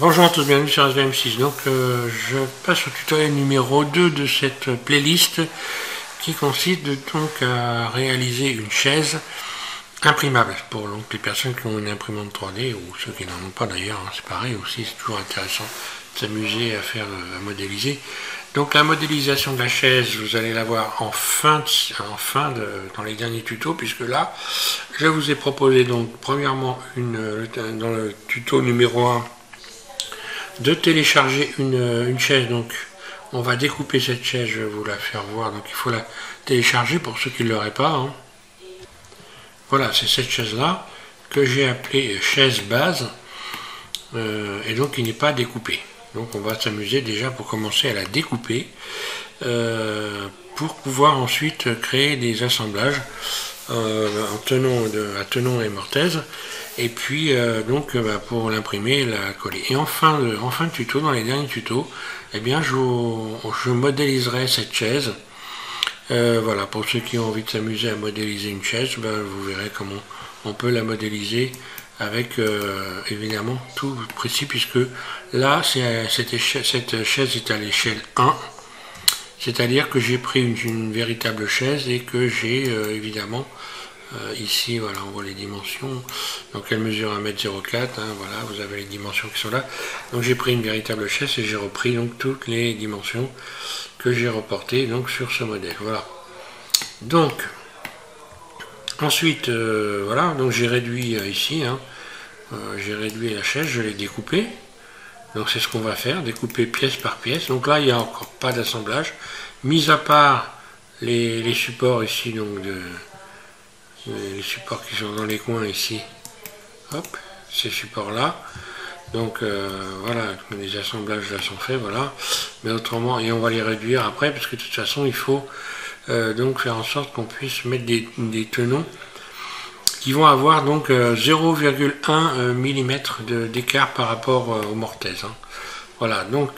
Bonjour à tous, bienvenue sur SVM6. Donc je passe au tutoriel numéro 2 de cette playlist qui consiste donc à réaliser une chaise imprimable pour donc, les personnes qui ont une imprimante 3D ou ceux qui n'en ont pas d'ailleurs, hein, c'est pareil aussi, c'est toujours intéressant de s'amuser à faire à modéliser. Donc la modélisation de la chaise, vous allez la voir dans les derniers tutos, puisque là je vous ai proposé donc premièrement dans le tuto numéro 1 de télécharger une chaise. Donc on va découper cette chaise, je vais vous la faire voir, donc il faut la télécharger pour ceux qui ne l'auraient pas, hein. Voilà, c'est cette chaise là que j'ai appelée chaise base et donc il n'est pas découpée. Donc on va s'amuser déjà pour commencer à la découper pour pouvoir ensuite créer des assemblages à tenon et mortaise, et puis pour l'imprimer, la coller. Et en fin de tuto, dans les derniers tutos, eh bien je modéliserai cette chaise. Voilà, pour ceux qui ont envie de s'amuser à modéliser une chaise, vous verrez comment on peut la modéliser avec évidemment tout précis, puisque là cette chaise est à l'échelle 1, c'est-à-dire que j'ai pris une véritable chaise et que j'ai évidemment ici, voilà, on voit les dimensions, donc elle mesure 1,04 m, hein, voilà, vous avez les dimensions qui sont là. Donc j'ai pris une véritable chaise et j'ai repris donc toutes les dimensions que j'ai reportées donc sur ce modèle. Voilà. Donc ensuite, voilà, donc j'ai réduit ici, hein, j'ai réduit la chaise, je l'ai découpée. Donc c'est ce qu'on va faire, découper pièce par pièce. Donc là il n'y a encore pas d'assemblage, mis à part les supports ici, donc les supports qui sont dans les coins ici, hop, ces supports là, donc voilà, les assemblages là sont faits, voilà, mais autrement, et on va les réduire après, parce que de toute façon il faut donc faire en sorte qu'on puisse mettre des tenons qui vont avoir donc 0,1 mm d'écart par rapport aux mortaises, hein. Voilà, donc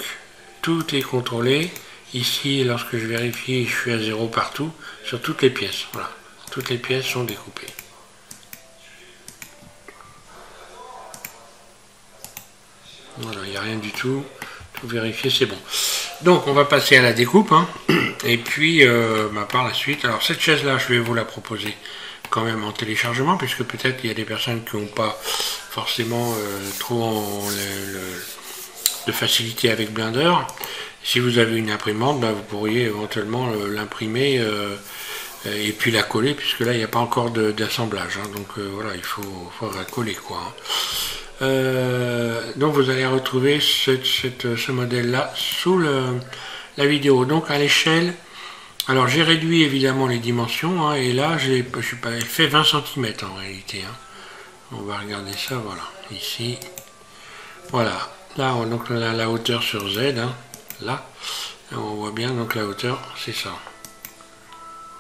tout est contrôlé. Ici, lorsque je vérifie, je suis à 0 partout, sur toutes les pièces, voilà. Toutes les pièces sont découpées. Voilà, il n'y a rien du tout. Tout vérifier, c'est bon. Donc, on va passer à la découpe, hein. Et puis, par la suite, alors cette chaise-là, je vais vous la proposer quand même en téléchargement, puisque peut-être il y a des personnes qui n'ont pas forcément trop de facilité avec Blender. Si vous avez une imprimante, vous pourriez éventuellement l'imprimer et puis la coller, puisque là il n'y a pas encore d'assemblage, hein. Donc voilà, il faut la coller, quoi, hein. Donc vous allez retrouver ce modèle là sous la vidéo. Donc à l'échelle, alors j'ai réduit évidemment les dimensions, hein, et là elle fait 20 cm en réalité, hein. On va regarder ça, voilà, ici, voilà, là donc la hauteur sur Z, hein, là on voit bien, donc la hauteur c'est ça.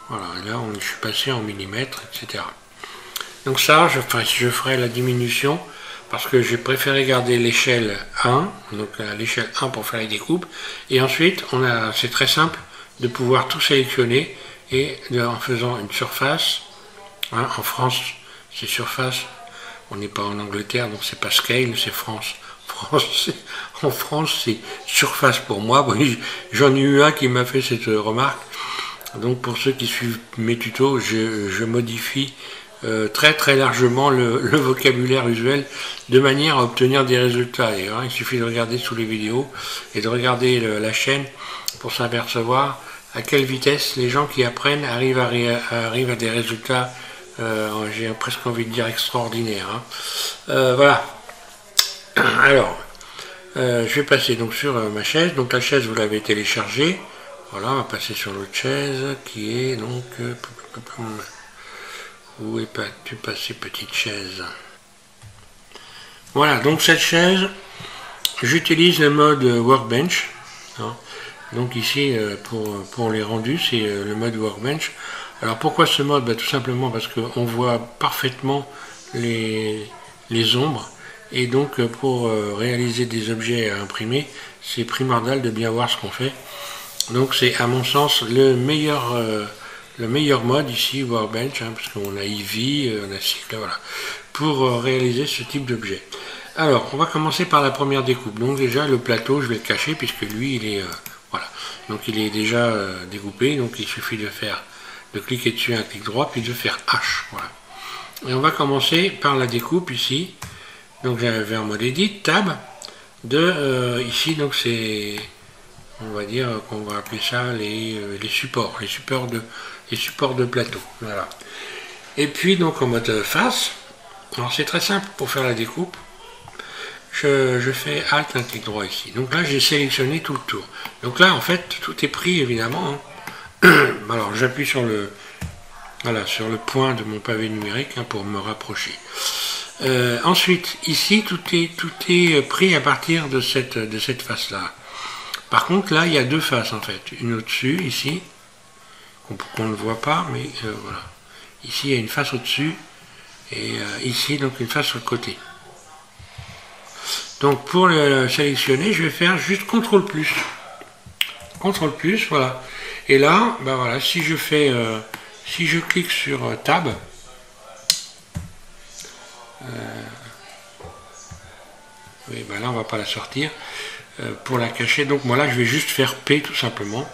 Voilà, et là je suis passé en millimètres, etc. Donc ça, je ferai la diminution, parce que j'ai préféré garder l'échelle 1, donc l'échelle 1 pour faire les découpes, et ensuite c'est très simple de pouvoir tout sélectionner, et en faisant une surface, hein, en France c'est surface, on n'est pas en Angleterre, donc c'est pas scale, c'est France. En France c'est surface pour moi. J'en ai eu un qui m'a fait cette remarque. Donc pour ceux qui suivent mes tutos, je modifie très largement le vocabulaire usuel de manière à obtenir des résultats. Et, hein, il suffit de regarder sous les vidéos et de regarder la chaîne pour s'apercevoir à quelle vitesse les gens qui apprennent arrivent à des résultats, j'ai presque envie de dire extraordinaires, hein. Voilà. Alors, je vais passer donc sur ma chaise. Donc la chaise, vous l'avez téléchargée. Voilà, on va passer sur l'autre chaise qui est donc... où es-tu passé, petite chaise? Voilà, donc cette chaise, j'utilise le mode Workbench, hein. Donc ici, pour les rendus, c'est le mode Workbench. Alors pourquoi ce mode? Tout simplement parce qu'on voit parfaitement les ombres. Et donc pour réaliser des objets à imprimer, c'est primordial de bien voir ce qu'on fait. Donc c'est à mon sens le meilleur mode ici, Workbench, hein, parce qu'on a Eevee, on a Cycle, voilà, pour réaliser ce type d'objet. Alors, on va commencer par la première découpe. Donc déjà, le plateau, je vais le cacher puisque lui, il est... voilà. Donc il est déjà découpé. Donc il suffit de cliquer dessus un clic droit, puis de faire H. Voilà. Et on va commencer par la découpe ici. Donc j'avais en mode Edit, Tab. Ici, donc c'est... On va dire qu'on va appeler ça les supports. Les supports de plateau. Voilà. Et puis donc en mode face. Alors c'est très simple pour faire la découpe. Je fais Alt, un clic droit ici. Donc là, j'ai sélectionné tout le tour. Donc là, en fait, tout est pris, évidemment. Hein. Alors, j'appuie sur le point de mon pavé numérique hein, pour me rapprocher. Ensuite, ici, tout est pris à partir de cette face-là. Par contre, là, il y a deux faces, en fait. Une au-dessus, ici, qu'on ne voit pas, mais voilà. Ici, il y a une face au-dessus, et ici, donc, une face sur le côté. Donc pour le sélectionner, je vais faire juste CTRL plus. CTRL plus, voilà. Et là, ben voilà, si je clique sur Tab, oui, ben là on va pas la sortir. Pour la cacher, donc moi là je vais juste faire P tout simplement.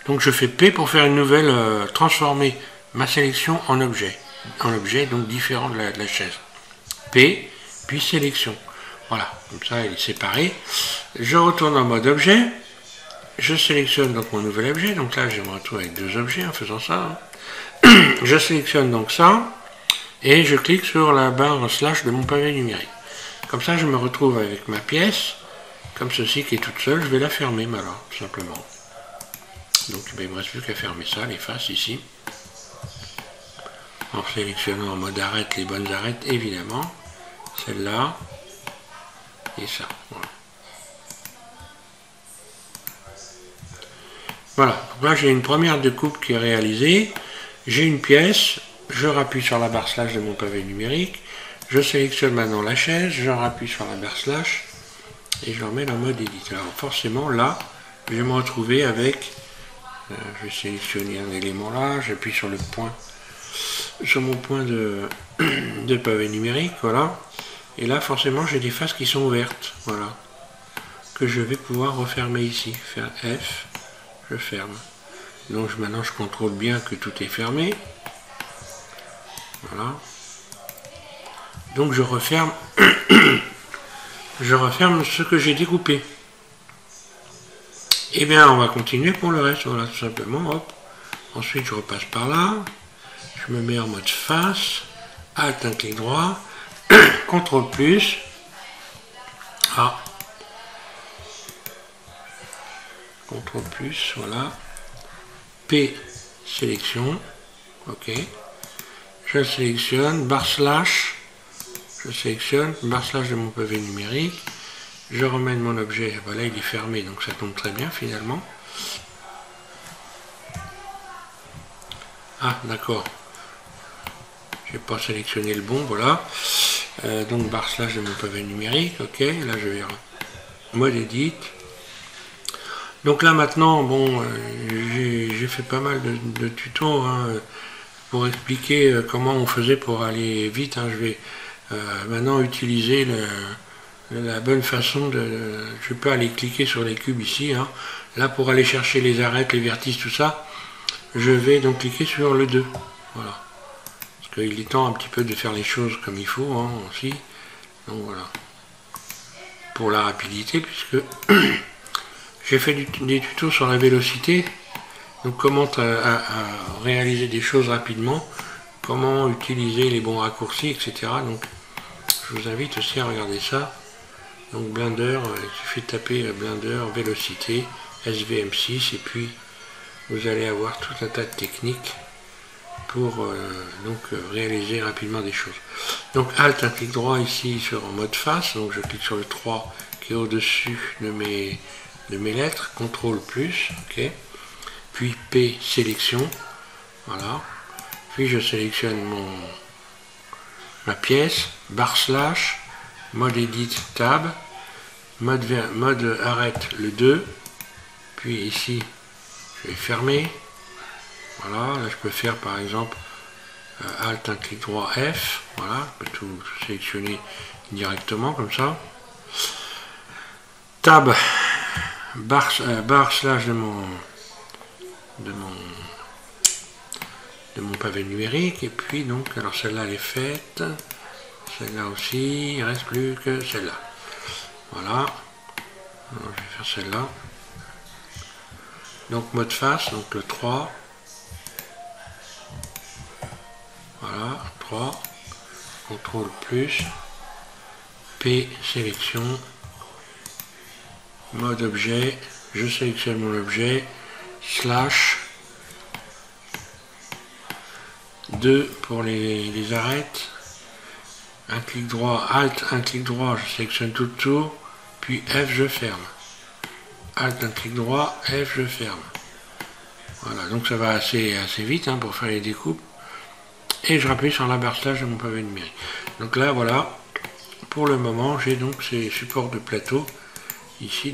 Donc je fais P pour faire une nouvelle, transformer ma sélection en objet. En objet donc différent de la chaise. P, puis sélection. Voilà, comme ça il est séparé. Je retourne en mode objet. Je sélectionne donc mon nouvel objet. Donc là je me retrouve avec deux objets en faisant ça. Je sélectionne donc ça. Et je clique sur la barre slash de mon pavé numérique. Comme ça je me retrouve avec ma pièce. Comme ceci qui est toute seule. Je vais la fermer maintenant, tout simplement. Donc ben, il ne me reste plus qu'à fermer ça, les faces ici. En sélectionnant en mode arrête les bonnes arêtes évidemment. Celle-là. Et ça, voilà. Voilà, donc là j'ai une première découpe qui est réalisée. J'ai une pièce, je rappuie sur la barre slash de mon pavé numérique. Je sélectionne maintenant la chaise, je rappuie sur la barre slash et je remets en mode Edit. Alors forcément là, je vais me retrouver avec, je vais sélectionner un élément là, j'appuie sur le point, sur mon point de pavé numérique, voilà. Et là, forcément, j'ai des faces qui sont ouvertes, voilà, que je vais pouvoir refermer ici. Faire F, je ferme. Donc maintenant, je contrôle bien que tout est fermé. Voilà. Donc je referme, je referme ce que j'ai découpé. Et bien, on va continuer pour le reste, voilà, tout simplement. Hop. Ensuite, je repasse par là. Je me mets en mode face. Alt, un clic droit. CTRL plus. Ah. CTRL plus, voilà. P, sélection. OK. Je sélectionne, barre slash. Je sélectionne, barre slash de mon pavé numérique. Je remène mon objet. Voilà, il est fermé, donc ça tombe très bien finalement. Ah, d'accord. J'ai pas sélectionné le bon, voilà. Donc barre slash de mon pavé numérique, ok, là je vais mode Edit. Donc là maintenant, bon, j'ai fait pas mal de tutos hein, pour expliquer comment on faisait pour aller vite. Hein. Je vais maintenant utiliser la bonne façon de... Je peux aller cliquer sur les cubes ici. Hein. Là pour aller chercher les arêtes, les vertices, tout ça, je vais donc cliquer sur le 2. Voilà. Il est temps un petit peu de faire les choses comme il faut hein, aussi. Donc voilà. Pour la rapidité, puisque j'ai fait des tutos sur la vélocité. Donc comment réaliser des choses rapidement, comment utiliser les bons raccourcis, etc. Donc je vous invite aussi à regarder ça. Donc Blender, il suffit de taper Blender, vélocité, SVM6, et puis vous allez avoir tout un tas de techniques pour réaliser rapidement des choses. Donc Alt, un clic droit ici sur en mode face, donc je clique sur le 3 qui est au-dessus de mes lettres, CTRL plus, ok, puis P, sélection, voilà, puis je sélectionne ma pièce, barre slash, mode Edit, Tab, mode arrête le 2, puis ici je vais fermer. Voilà, là je peux faire par exemple Alt, un clic droit F, voilà, je peux tout sélectionner directement comme ça. Tab, barre slash de mon pavé numérique, et puis donc, alors celle-là elle est faite, celle-là aussi, il ne reste plus que celle-là. Voilà, alors, je vais faire celle-là. Donc mot de face, donc le 3. Voilà, 3. CTRL plus. P, sélection. Mode objet. Je sélectionne mon objet. Slash. 2 pour les arêtes. Un clic droit, Alt, un clic droit, je sélectionne tout le tour. Puis F, je ferme. Alt, un clic droit, F, je ferme. Voilà, donc ça va assez vite hein, pour faire les découpes. Et je rappuie sur la barre slash de mon pavé numérique. Donc là, voilà, pour le moment, j'ai donc ces supports de plateau ici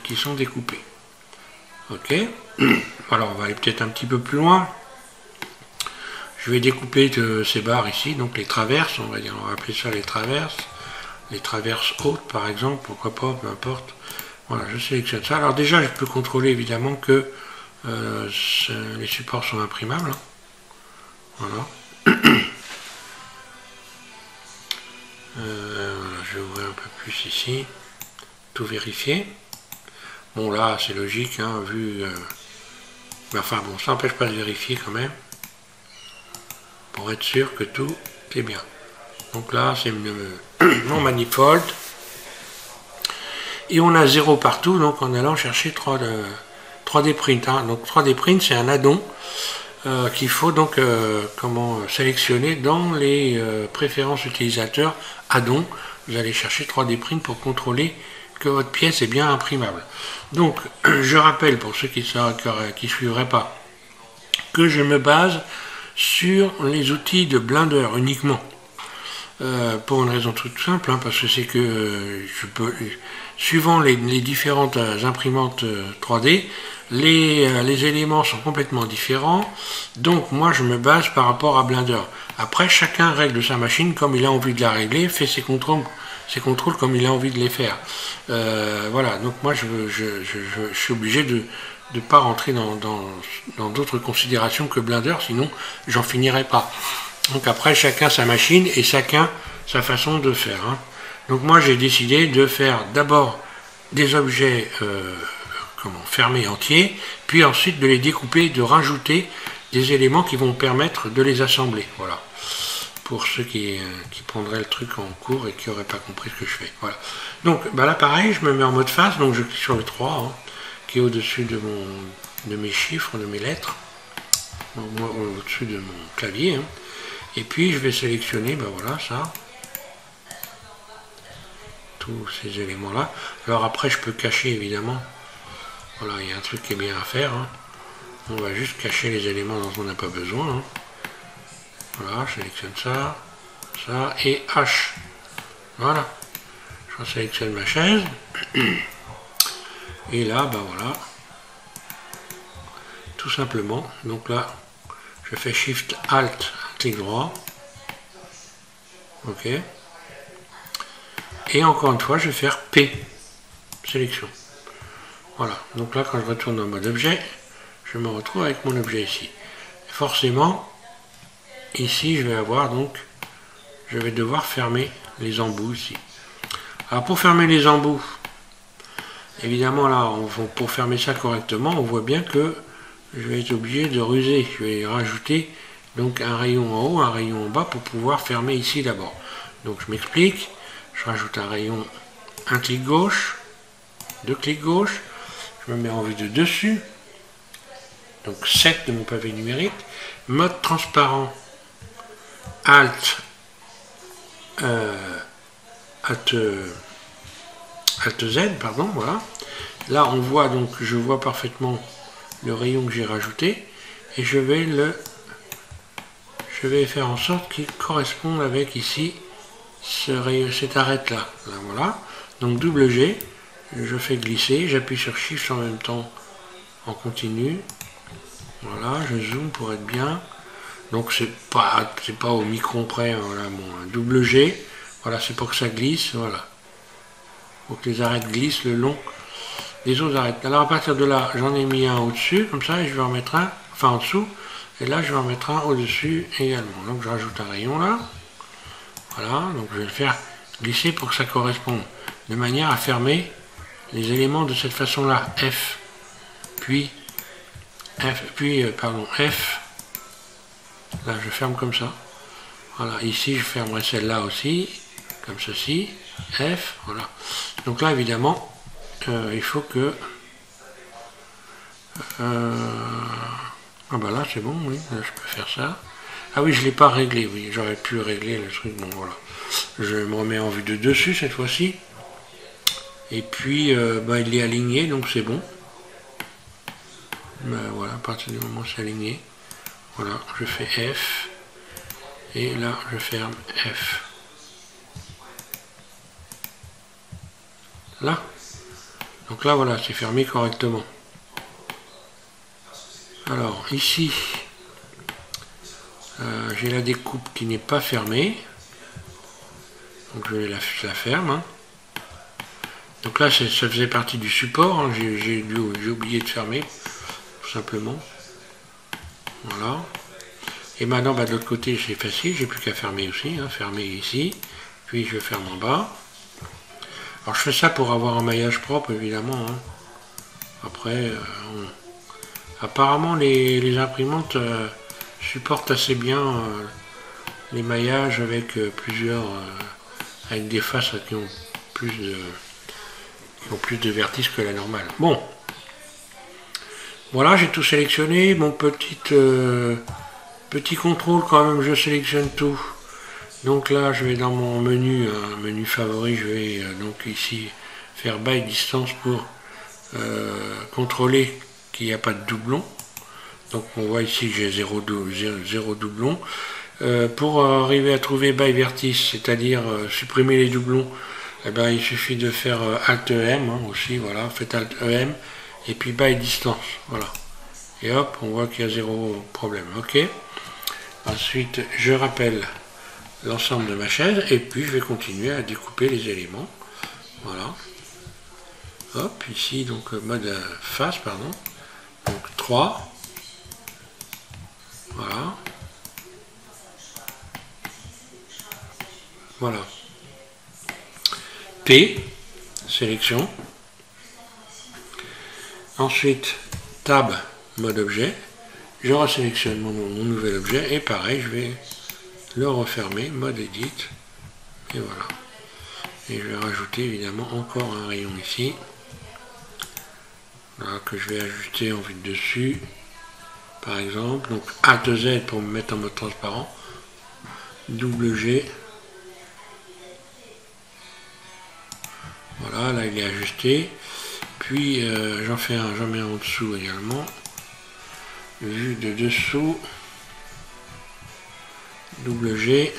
qui sont découpés. Ok. Alors, on va aller peut-être un petit peu plus loin. Je vais découper ces barres ici, donc les traverses, on va appeler ça les traverses hautes par exemple, pourquoi pas, peu importe. Voilà, je sélectionne ça. Alors déjà, je peux contrôler évidemment que les supports sont imprimables. Voilà. Je vais ouvrir un peu plus ici, tout vérifier. Bon là, c'est logique, hein, vu... mais enfin bon, ça n'empêche pas de vérifier quand même, pour être sûr que tout est bien. Donc là, c'est mon manifold. Et on a 0 partout, donc en allant chercher 3D Print. Hein. Donc 3D Print, c'est un add-on qu'il faut donc sélectionner dans les préférences utilisateurs add-on. Vous allez chercher 3D Print pour contrôler que votre pièce est bien imprimable. Donc, je rappelle pour ceux qui ne suivraient pas, que je me base sur les outils de Blender uniquement. Pour une raison toute simple, hein, parce que c'est que je peux, suivant les différentes imprimantes 3D, les éléments sont complètement différents, donc moi je me base par rapport à Blender. Après, chacun règle sa machine comme il a envie de la régler, fait ses contrôles comme il a envie de les faire. Voilà, donc moi je suis obligé de ne pas rentrer dans d'autres considérations que Blender, sinon j'en finirai pas. Donc après, chacun sa machine et chacun sa façon de faire. Hein. Donc moi, j'ai décidé de faire d'abord des objets fermés entiers, puis ensuite de les découper, de rajouter des éléments qui vont permettre de les assembler. Voilà. Pour ceux qui prendraient le truc en cours et qui n'auraient pas compris ce que je fais. Voilà. Donc bah là, pareil, je me mets en mode face, donc je clique sur le 3, hein, qui est au-dessus de mes chiffres, de mes lettres, au-dessus de mon clavier. Hein. Et puis je vais sélectionner, ben voilà, ça, tous ces éléments là. Alors après je peux cacher évidemment, voilà, il y a un truc qui est bien à faire, hein. On va juste cacher les éléments dont on n'a pas besoin, hein. Voilà, je sélectionne ça, ça et H, voilà, je sélectionne ma chaise, et là, ben voilà, tout simplement, donc là, je fais Shift Alt, clic droit, ok, et encore une fois je vais faire P, sélection, voilà, donc là quand je retourne en mode objet, je me retrouve avec mon objet ici, forcément, ici je vais avoir donc, je vais devoir fermer les embouts ici. Alors pour fermer les embouts, évidemment là, pour fermer ça correctement, on voit bien que je vais être obligé de ruser, je vais rajouter donc un rayon en haut, un rayon en bas pour pouvoir fermer ici d'abord. Donc je m'explique, je rajoute un rayon, un clic gauche, deux clics gauche, je me mets en vue de dessus, donc 7 de mon pavé numérique, mode transparent, Alt, Alt Z, pardon, voilà. Là on voit donc, je vois parfaitement le rayon que j'ai rajouté, et je vais faire en sorte qu'il corresponde avec ici cette arête là. Voilà, donc double G, je fais glisser, j'appuie sur Shift en même temps en continu, voilà, je zoome pour être bien, donc c'est pas au micron près, hein, voilà, bon, double G Voilà, c'est pour que ça glisse, voilà. Pour que les arêtes glissent le long des autres arêtes. Alors à partir de là, j'en ai mis un au-dessus, comme ça, et je vais en mettre un, enfin en dessous, et là je vais en mettre un au-dessus également. Donc je rajoute un rayon là. Voilà, donc je vais le faire glisser pour que ça corresponde, de manière à fermer les éléments de cette façon-là. F, puis F. Là, je ferme comme ça. Voilà, ici, je fermerai celle-là aussi, comme ceci. F, voilà. Donc là, évidemment, il faut que... ah bah là, c'est bon, oui, là, je peux faire ça. Ah oui, je ne l'ai pas réglé, oui, j'aurais pu régler le truc, bon, voilà. Je me remets en vue de dessus, cette fois-ci. Et puis, bah, il est aligné, donc c'est bon. Ben, voilà, à partir du moment où c'est aligné, voilà, je fais F. Et là, je ferme F. Là. Donc là, voilà, c'est fermé correctement. Alors, ici, j'ai la découpe qui n'est pas fermée. Donc je la ferme. Hein. Donc là, ça faisait partie du support. Hein. J'ai oublié de fermer, tout simplement. Voilà. Et maintenant, bah, de l'autre côté, c'est facile. J'ai plus qu'à fermer aussi. Hein. Fermer ici. Puis je ferme en bas. Alors je fais ça pour avoir un maillage propre, évidemment. Hein. Après, apparemment, les imprimantes supportent assez bien les maillages avec avec des faces qui ont plus de vertige que la normale. Bon, voilà, j'ai tout sélectionné. Mon petit contrôle quand même, je sélectionne tout. Donc là, je vais dans mon menu, menu favori, je vais donc ici faire by distance pour contrôler qu'il n'y a pas de doublon. Donc on voit ici que j'ai 0 doublon. Pour arriver à trouver by vertice, c'est-à-dire supprimer les doublons, eh ben, il suffit de faire Alt EM hein, aussi, voilà, faites Alt EM et puis by distance, voilà. Et hop, on voit qu'il y a 0 problème, ok. Ensuite, je rappelle l'ensemble de ma chaise et puis je vais continuer à découper les éléments, voilà. Hop, ici, donc mode face, pardon. Donc 3. Voilà. Voilà. P, sélection. Ensuite, tab, mode objet. Je resélectionne mon nouvel objet et pareil, je vais le refermer, mode edit. Et voilà. Et je vais rajouter évidemment encore un rayon ici. Voilà, que je vais ajuster en vue de dessus. Par exemple, donc A2Z pour me mettre en mode transparent. Double G. Voilà, là il est ajusté. Puis j'en mets en dessous également. Vue de dessous. Double G.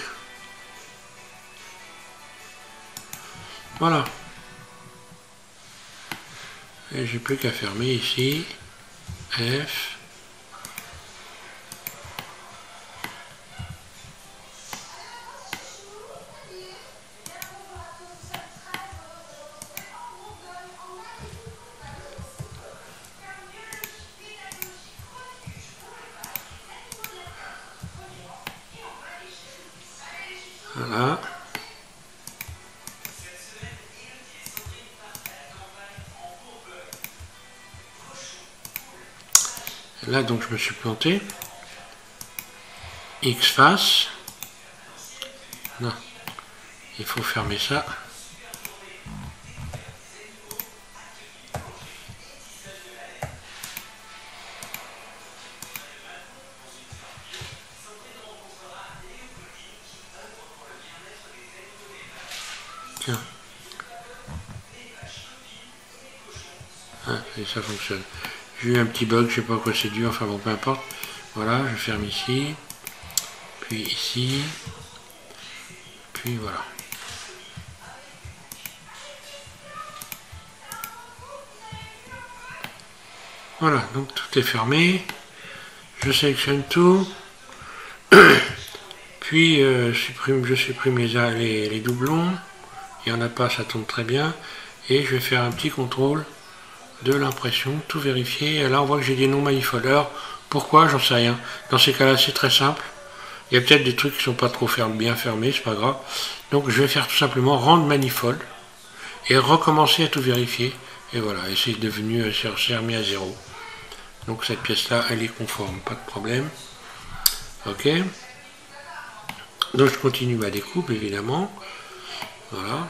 Voilà. Et j'ai plus qu'à fermer ici. F. Voilà. Là, donc, je me suis planté. X face. Non. Il faut fermer ça. Tiens. Ah, et ça fonctionne. J'ai eu un petit bug, je sais pas à quoi c'est dû, enfin bon, peu importe. Voilà, je ferme ici, puis ici, puis voilà. Voilà, donc tout est fermé. Je sélectionne tout. Puis je supprime les doublons. Il n'y en a pas, ça tombe très bien. Et je vais faire un petit contrôle de l'impression, tout vérifier. Et là, on voit que j'ai des non-manifolds. Alors, pourquoi? J'en sais rien. Dans ces cas-là, c'est très simple. Il y a peut-être des trucs qui ne sont pas trop bien fermés, c'est pas grave. Donc, je vais faire tout simplement rendre manifold et recommencer à tout vérifier. Et voilà, et c'est devenu, c'est remis à 0. Donc, cette pièce-là, elle est conforme, pas de problème. Ok. Donc, je continue ma découpe, évidemment. Voilà.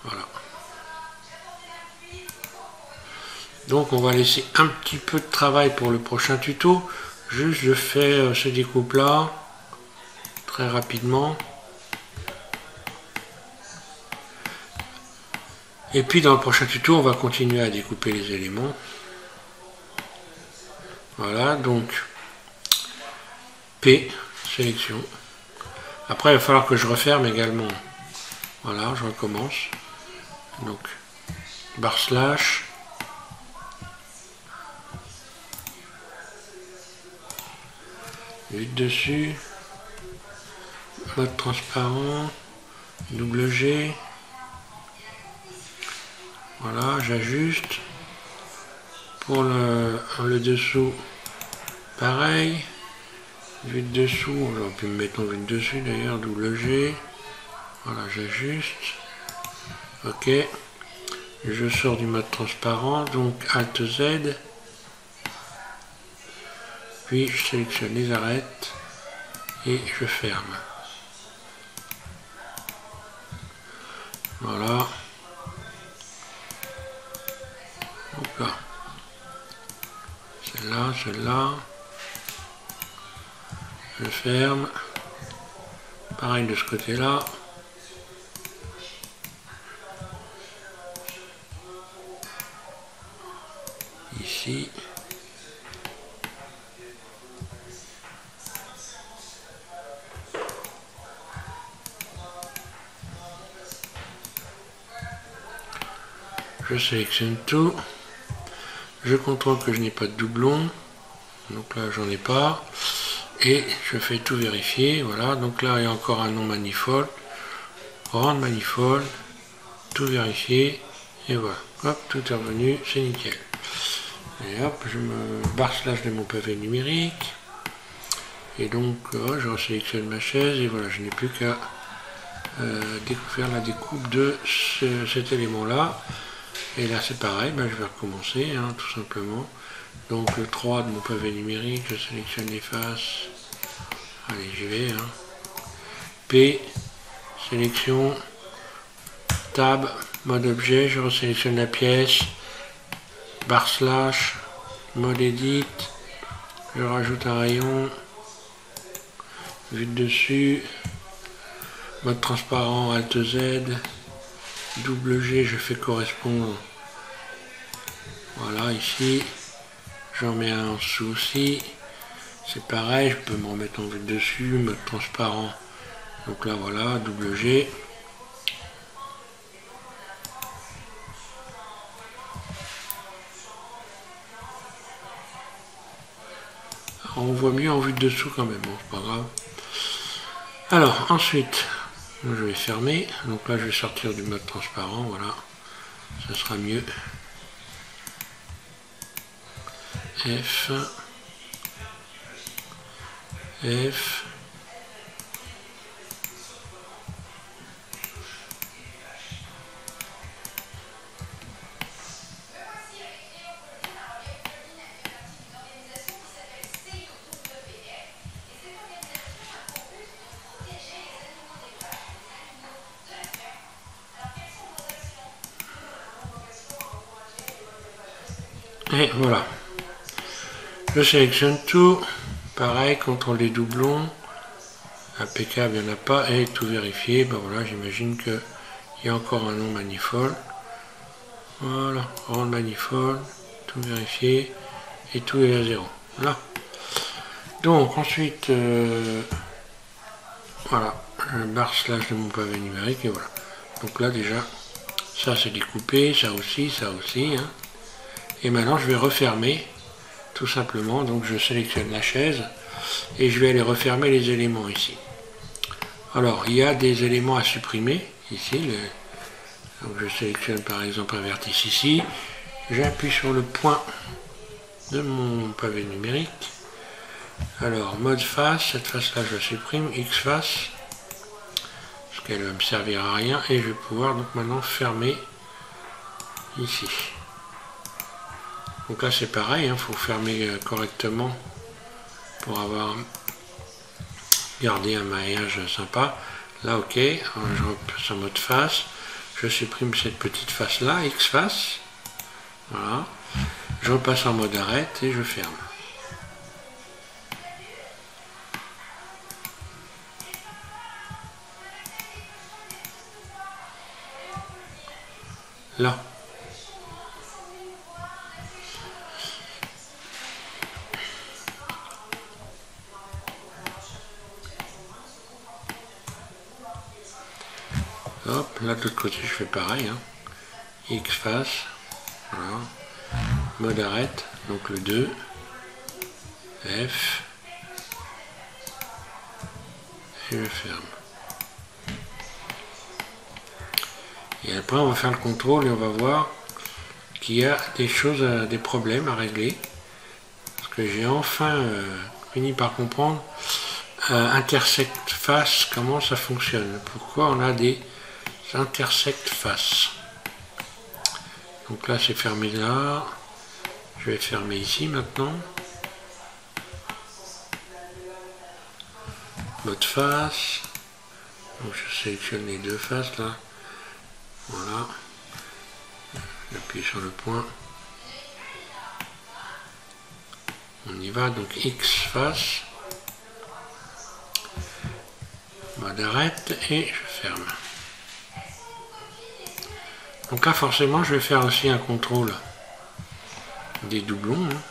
Voilà. Donc on va laisser un petit peu de travail pour le prochain tuto. Juste je fais ce découpe là très rapidement. Et puis dans le prochain tuto on va continuer à découper les éléments. Voilà, donc P, sélection. Après il va falloir que je referme également. Voilà, je recommence. Donc // vue dessus, mode transparent, double G, voilà, j'ajuste. Pour le dessous, pareil, vue de dessous, on aurait pu me mettre en vue de dessus d'ailleurs, double G, voilà, j'ajuste, ok, je sors du mode transparent, donc Alt Z, puis je sélectionne les arêtes et je ferme. Voilà. Donc là. Celle-là, celle-là. Je ferme. Pareil de ce côté-là. Ici. Je sélectionne tout. Je contrôle que je n'ai pas de doublon. Donc là, j'en ai pas. Et je fais tout vérifier. Voilà. Donc là, il y a encore un non manifold. Rendre manifold. Tout vérifier. Et voilà. Hop, tout est revenu. C'est nickel. Et hop, je me // de mon pavé numérique. Et donc, je resélectionne ma chaise. Et voilà, je n'ai plus qu'à faire la découpe de cet élément-là. Et là c'est pareil, je vais recommencer, hein, tout simplement. Donc le 3 de mon pavé numérique, je sélectionne les faces. Allez, j'y vais. Hein. P, sélection, tab, mode objet, je resélectionne la pièce, // mode edit, je rajoute un rayon, vue de dessus, mode transparent, Alt Z, double G, je fais correspondre. Voilà, ici, j'en mets un en dessous aussi. C'est pareil, je peux me remettre en vue dessus, mode transparent. Donc là, voilà, double G. Alors, on voit mieux en vue de dessous quand même, bon, c'est pas grave. Alors, ensuite, je vais fermer. Donc là, je vais sortir du mode transparent, voilà. Ça sera mieux. F. F. Et voilà. Je sélectionne tout. Pareil, contrôle des doublons. Impeccable, il n'y en a pas. Et tout vérifier. Ben voilà, j'imagine qu'il y a encore un non manifold. Voilà, rendre manifold. Tout vérifier. Et tout est à 0. Voilà. Donc ensuite, voilà, // de mon pavé numérique. Et voilà. Donc là déjà, ça c'est découpé. Ça aussi, ça aussi. Hein. Et maintenant je vais refermer. Tout simplement, donc je sélectionne la chaise et je vais aller refermer les éléments ici. Alors, il y a des éléments à supprimer ici. Donc, je sélectionne par exemple un vertice ici. J'appuie sur le point de mon pavé numérique. Alors, mode face, cette face-là, je la supprime. X face, parce qu'elle va me servir à rien. Et je vais pouvoir donc maintenant fermer ici. Donc là, c'est pareil, il faut fermer correctement pour avoir gardé un maillage sympa. Là, ok, alors, je repasse en mode face. Je supprime cette petite face là, X face. Voilà. Je repasse en mode arrête et je ferme. Là. Hop, là de l'autre côté je fais pareil. Hein. X face. Voilà. Mode arrête. Donc le 2. F. Et je ferme. Et après on va faire le contrôle et on va voir qu'il y a des choses, des problèmes à régler. Parce que j'ai enfin fini par comprendre intersect face, comment ça fonctionne. Pourquoi on a des intersect face. Donc là c'est fermé là. Je vais fermer ici maintenant. Mode face. Donc je sélectionne les deux faces là. Voilà. J'appuie sur le point. On y va, donc X face. Mode arrête et je ferme. Donc là forcément je vais faire aussi un contrôle des doublons. Hein.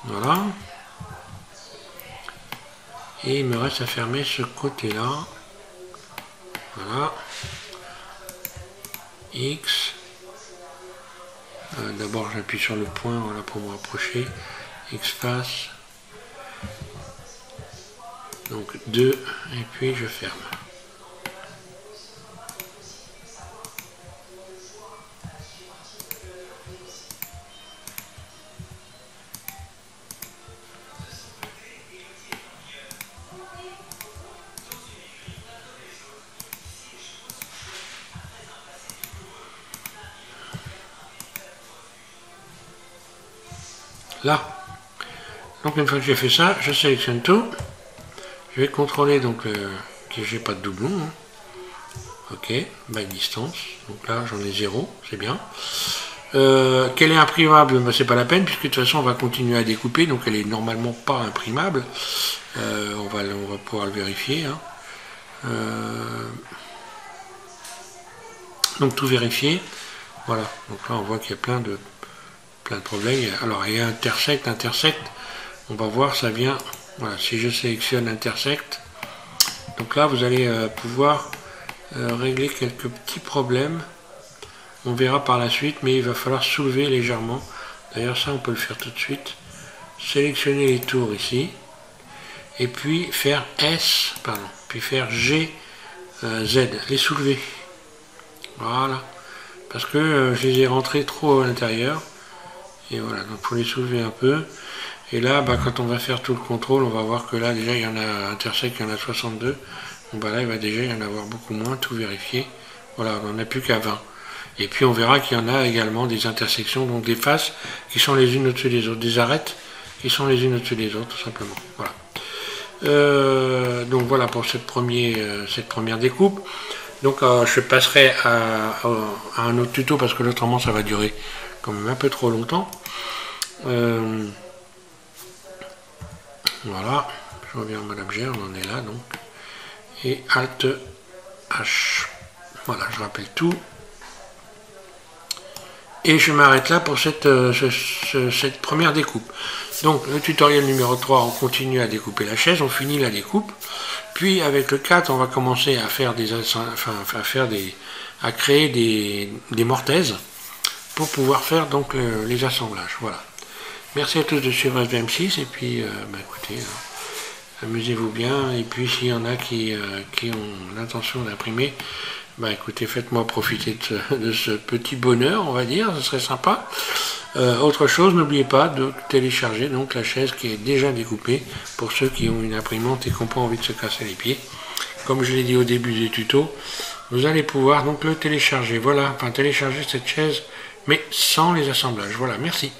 Voilà. Et il me reste à fermer ce côté-là. Voilà. X. D'abord j'appuie sur le point voilà, pour me rapprocher. X face. Donc 2. Et puis je ferme. Là. Donc une fois que j'ai fait ça, je sélectionne tout. Je vais contrôler donc que j'ai pas de doublon. Hein. Ok, by distance. Donc là j'en ai 0, c'est bien. Qu'elle est imprimable, ben, c'est pas la peine, puisque de toute façon on va continuer à découper, donc elle est normalement pas imprimable. On va pouvoir le vérifier. Hein. Donc tout vérifier. Voilà, donc là on voit qu'il y a plein de problèmes. Alors il y a intersect, on va voir, ça vient, voilà, si je sélectionne intersect, donc là vous allez pouvoir régler quelques petits problèmes, on verra par la suite, mais il va falloir soulever légèrement, d'ailleurs ça on peut le faire tout de suite, sélectionner les tours ici, et puis faire S, pardon, puis faire G, Z, les soulever, voilà, parce que je les ai rentrés trop à l'intérieur. Et voilà, donc il faut les soulever un peu. Et là, bah, quand on va faire tout le contrôle, on va voir que là, déjà, il y en a intersect, il y en a 62. Donc bah, là, il va déjà y en avoir beaucoup moins, tout vérifier. Voilà, on n'en a plus qu'à 20. Et puis, on verra qu'il y en a également des intersections, donc des faces qui sont les unes au-dessus des autres, des arêtes qui sont les unes au-dessus des autres, tout simplement. Voilà. Donc voilà pour cette première découpe. Donc je passerai à un autre tuto parce que autrement ça va durer quand même un peu trop longtemps. Voilà, je reviens en mode objet, on en est là donc. Et Alt H. Voilà, je rappelle tout. Et je m'arrête là pour cette première découpe. Donc le tutoriel numéro 3, on continue à découper la chaise, on finit la découpe. Puis avec le 4, on va commencer à faire à créer des mortaises pour pouvoir faire donc les assemblages. Voilà. Merci à tous de suivre SVM6 et puis écoutez, amusez-vous bien. Et puis s'il y en a qui ont l'intention d'imprimer, écoutez, faites-moi profiter de ce petit bonheur, on va dire, ce serait sympa. Autre chose, n'oubliez pas de télécharger donc la chaise qui est déjà découpée pour ceux qui ont une imprimante et qui n'ont pas envie de se casser les pieds. Comme je l'ai dit au début du tuto, vous allez pouvoir donc le télécharger. Voilà, télécharger cette chaise, mais sans les assemblages. Voilà, merci.